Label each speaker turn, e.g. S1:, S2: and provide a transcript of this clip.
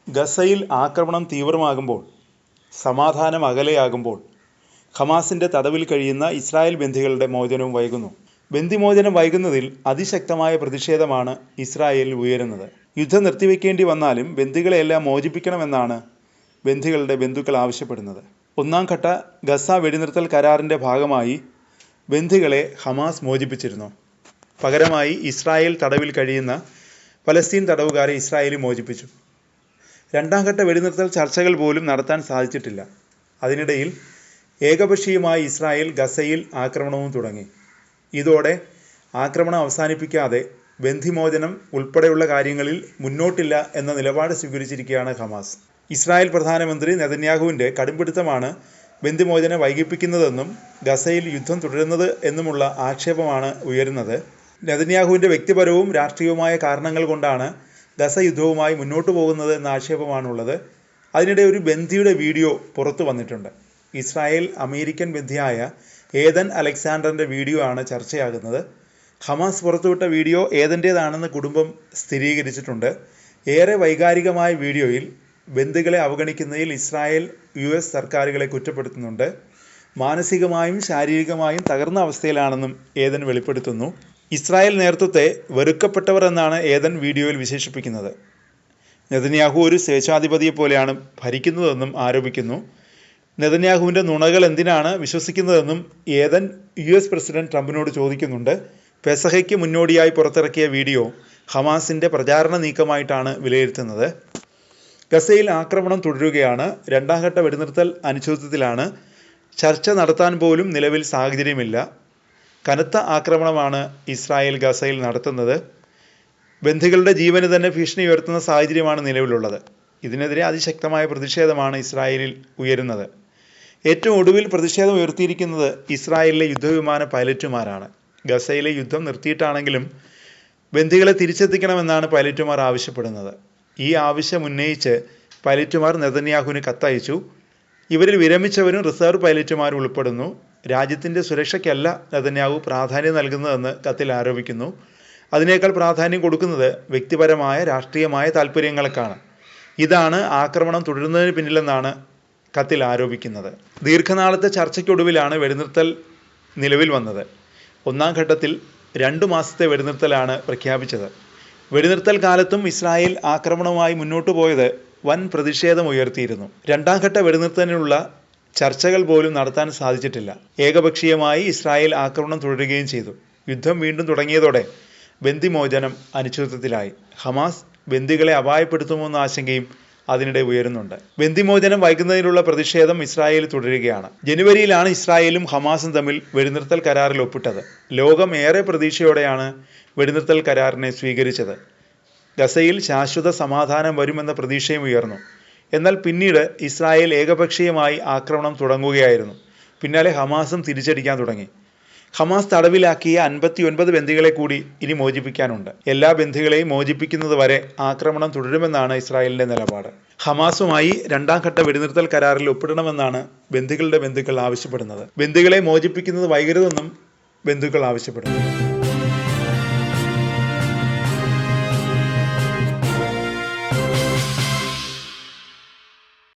S1: ഗസയിൽ ആക്രമണം തീവ്രമാകുമ്പോൾ, സമാധാനം അകലെയാകുമ്പോൾ ഹമാസിൻ്റെ തടവിൽ കഴിയുന്ന ഇസ്രായേൽ ബന്ദികളുടെ മോചനവും വൈകുന്നു. ബന്ദിമോചനം വൈകുന്നതിൽ അതിശക്തമായ പ്രതിഷേധമാണ് ഇസ്രായേലിൽ ഉയരുന്നത്. യുദ്ധം നിർത്തിവെക്കേണ്ടി വന്നാലും ബന്ദികളെയെല്ലാം മോചിപ്പിക്കണമെന്നാണ് ബന്ദികളുടെ ബന്ധുക്കൾ ആവശ്യപ്പെടുന്നത്. ഒന്നാം ഘട്ട ഗസ വെടിനിർത്തൽ കരാറിൻ്റെ ഭാഗമായി ബന്ദികളെ ഹമാസ് മോചിപ്പിച്ചിരുന്നു. പകരമായി ഇസ്രായേൽ തടവിൽ കഴിയുന്ന പലസ്തീൻ തടവുകാരെ ഇസ്രായേൽ മോചിപ്പിച്ചു. രണ്ടാം ഘട്ട വെടിനിർത്തൽ ചർച്ചകൾ പോലും നടത്താൻ സാധിച്ചിട്ടില്ല. അതിനിടയിൽ ഏകപക്ഷീയമായി ഇസ്രായേൽ ഗസയിൽ ആക്രമണവും തുടങ്ങി. ഇതോടെ ആക്രമണം അവസാനിപ്പിക്കാതെ ബന്ദിമോചനം ഉൾപ്പെടെയുള്ള കാര്യങ്ങളിൽ മുന്നോട്ടില്ല എന്ന നിലപാട് സ്വീകരിച്ചിരിക്കുകയാണ് ഹമാസ്. ഇസ്രായേൽ പ്രധാനമന്ത്രി നെതന്യാഹുവിൻ്റെ കടുംപിടുത്തമാണ് ബന്ദിമോചനം വൈകിപ്പിക്കുന്നതെന്നും ഗസയിൽ യുദ്ധം തുടരുന്നത് എന്നുമുള്ള ആക്ഷേപമാണ് ഉയരുന്നത്. നെതന്യാഹുവിൻ്റെ വ്യക്തിപരവും രാഷ്ട്രീയവുമായ കാരണങ്ങൾ കൊണ്ടാണ് ഗസ യുദ്ധവുമായി മുന്നോട്ട് പോകുന്നത് എന്ന ആക്ഷേപമാണുള്ളത്. അതിനിടെ ഒരു ബന്ദിയുടെ വീഡിയോ പുറത്തു വന്നിട്ടുണ്ട്. ഇസ്രായേൽ അമേരിക്കൻ ബന്ദിയായ ഏദൻ അലക്സാണ്ടറിൻ്റെ വീഡിയോ ആണ് ചർച്ചയാകുന്നത്. ഹമാസ് പുറത്തുവിട്ട വീഡിയോ ഏദൻ്റേതാണെന്ന് കുടുംബം സ്ഥിരീകരിച്ചിട്ടുണ്ട്. ഏറെ വൈകാരികമായ വീഡിയോയിൽ ബന്ദികളെ അവഗണിക്കുന്നതിൽ ഇസ്രായേൽ US സർക്കാരുകളെ കുറ്റപ്പെടുത്തുന്നുണ്ട്. മാനസികമായും ശാരീരികമായും തകർന്ന അവസ്ഥയിലാണെന്നും ഏദൻ വെളിപ്പെടുത്തുന്നു. ഇസ്രായേൽ നേതൃത്വത്തെ വെറുക്കപ്പെട്ടവർ എന്നാണ് ഏദൻ വീഡിയോയിൽ വിശേഷിപ്പിക്കുന്നത്. നെതന്യാഹു ഒരു സ്വേച്ഛാധിപതിയെപ്പോലെയാണ് ഭരിക്കുന്നതെന്നും ആരോപിക്കുന്നു. നെതന്യാഹുവിൻ്റെ നുണകൾ എന്തിനാണ് വിശ്വസിക്കുന്നതെന്നും ഏദൻ US പ്രസിഡന്റ് ട്രംപിനോട് ചോദിക്കുന്നുണ്ട്. പെസഹയ്ക്ക് മുന്നോടിയായി പുറത്തിറക്കിയ വീഡിയോ ഹമാസിൻ്റെ പ്രചാരണ നീക്കമായിട്ടാണ് വിലയിരുത്തുന്നത്. ഗസയിൽ ആക്രമണം തുടരുകയാണ്. രണ്ടാം ഘട്ട വെടിനിർത്തൽ അനിശ്ചിതത്വത്തിലാണ്. ചർച്ച നടത്താൻ പോലും നിലവിൽ സാഹചര്യമില്ല. കനത്ത ആക്രമണമാണ് ഇസ്രായേൽ ഗസയിൽ നടത്തുന്നത്. ബന്ദികളുടെ ജീവന് തന്നെ ഭീഷണി ഉയർത്തുന്ന സാഹചര്യമാണ് നിലവിലുള്ളത്. ഇതിനെതിരെ അതിശക്തമായ പ്രതിഷേധമാണ് ഇസ്രായേലിൽ ഉയരുന്നത്. ഏറ്റവും ഒടുവിൽ പ്രതിഷേധം ഉയർത്തിയിരിക്കുന്നത് ഇസ്രായേലിലെ യുദ്ധവിമാന പൈലറ്റുമാരാണ്. ഗസയിലെ യുദ്ധം നിർത്തിയിട്ടാണെങ്കിലും ബന്ദികളെ തിരിച്ചെത്തിക്കണമെന്നാണ് പൈലറ്റുമാർ ആവശ്യപ്പെടുന്നത്. ഈ ആവശ്യം ഉന്നയിച്ച് പൈലറ്റുമാർ നെതന്യാഹുവിന് കത്തയച്ചു. ഇവരിൽ വിരമിച്ചവരും റിസർവ് പൈലറ്റുമാരും ഉൾപ്പെടുന്നു. രാജ്യത്തിൻ്റെ സുരക്ഷയ്ക്കല്ല നെതന്യാഹു പ്രാധാന്യം നൽകുന്നതെന്ന് കത്തിൽ ആരോപിക്കുന്നു. അതിനേക്കാൾ പ്രാധാന്യം കൊടുക്കുന്നത് വ്യക്തിപരമായ രാഷ്ട്രീയമായ താൽപ്പര്യങ്ങൾക്കാണ്. ഇതാണ് ആക്രമണം തുടരുന്നതിന് പിന്നിലെന്നാണ് കത്തിൽ ആരോപിക്കുന്നത്. ദീർഘനാളത്തെ ചർച്ചയ്ക്കൊടുവിലാണ് വെടിനിർത്തൽ നിലവിൽ വന്നത്. ഒന്നാം ഘട്ടത്തിൽ 2 മാസത്തെ വെടിനിർത്തലാണ് പ്രഖ്യാപിച്ചത്. വെടിനിർത്തൽ കാലത്തും ഇസ്രായേൽ ആക്രമണവുമായി മുന്നോട്ട് പോയത് വൻ പ്രതിഷേധം ഉയർത്തിയിരുന്നു. രണ്ടാം ഘട്ട വെടിനിർത്തലിനുള്ള ചർച്ചകൾ പോലും നടത്താൻ സാധിച്ചിട്ടില്ല. ഏകപക്ഷീയമായി ഇസ്രായേൽ ആക്രമണം തുടരുകയും ചെയ്തു. യുദ്ധം വീണ്ടും തുടങ്ങിയതോടെ ബന്ദിമോചനം അനിശ്ചിതത്വത്തിലായി. ഹമാസ് ബന്ദികളെ അപായപ്പെടുത്തുമെന്ന ആശങ്കയും അതിനിടെ ഉയരുന്നുണ്ട്. ബന്ദിമോചനം വൈകുന്നതിനുള്ള പ്രതിഷേധം ഇസ്രായേൽ തുടരുകയാണ്. ജനുവരിയിലാണ് ഇസ്രായേലും ഹമാസും തമ്മിൽ വെടിനിർത്തൽ കരാറിൽ ഒപ്പിട്ടത്. ലോകം ഏറെ പ്രതീക്ഷയോടെയാണ് വെടിനിർത്തൽ കരാറിനെ സ്വീകരിച്ചത്. ഗസയിൽ ശാശ്വത സമാധാനം വരുമെന്ന പ്രതീക്ഷയും ഉയർന്നു. എന്നാൽ പിന്നീട് ഇസ്രായേൽ ഏകപക്ഷീയമായി ആക്രമണം തുടങ്ങുകയായിരുന്നു. പിന്നാലെ ഹമാസും തിരിച്ചടിക്കാൻ തുടങ്ങി. ഹമാസ് തടവിലാക്കിയ 59 ബന്ദികളെ കൂടി ഇനി മോചിപ്പിക്കാനുണ്ട്. എല്ലാ ബന്ദികളെയും മോചിപ്പിക്കുന്നത് വരെ ആക്രമണം തുടരുമെന്നാണ് ഇസ്രായേലിൻ്റെ നിലപാട്. ഹമാസുമായി രണ്ടാം ഘട്ട വെടിനിർത്തൽ കരാറിൽ ഒപ്പിടണമെന്നാണ് ബന്ദികളുടെ ബന്ധുക്കൾ ആവശ്യപ്പെടുന്നത്. ബന്ദികളെ മോചിപ്പിക്കുന്നത് വൈകരുതെന്നും ബന്ധുക്കൾ ആവശ്യപ്പെടുന്നു.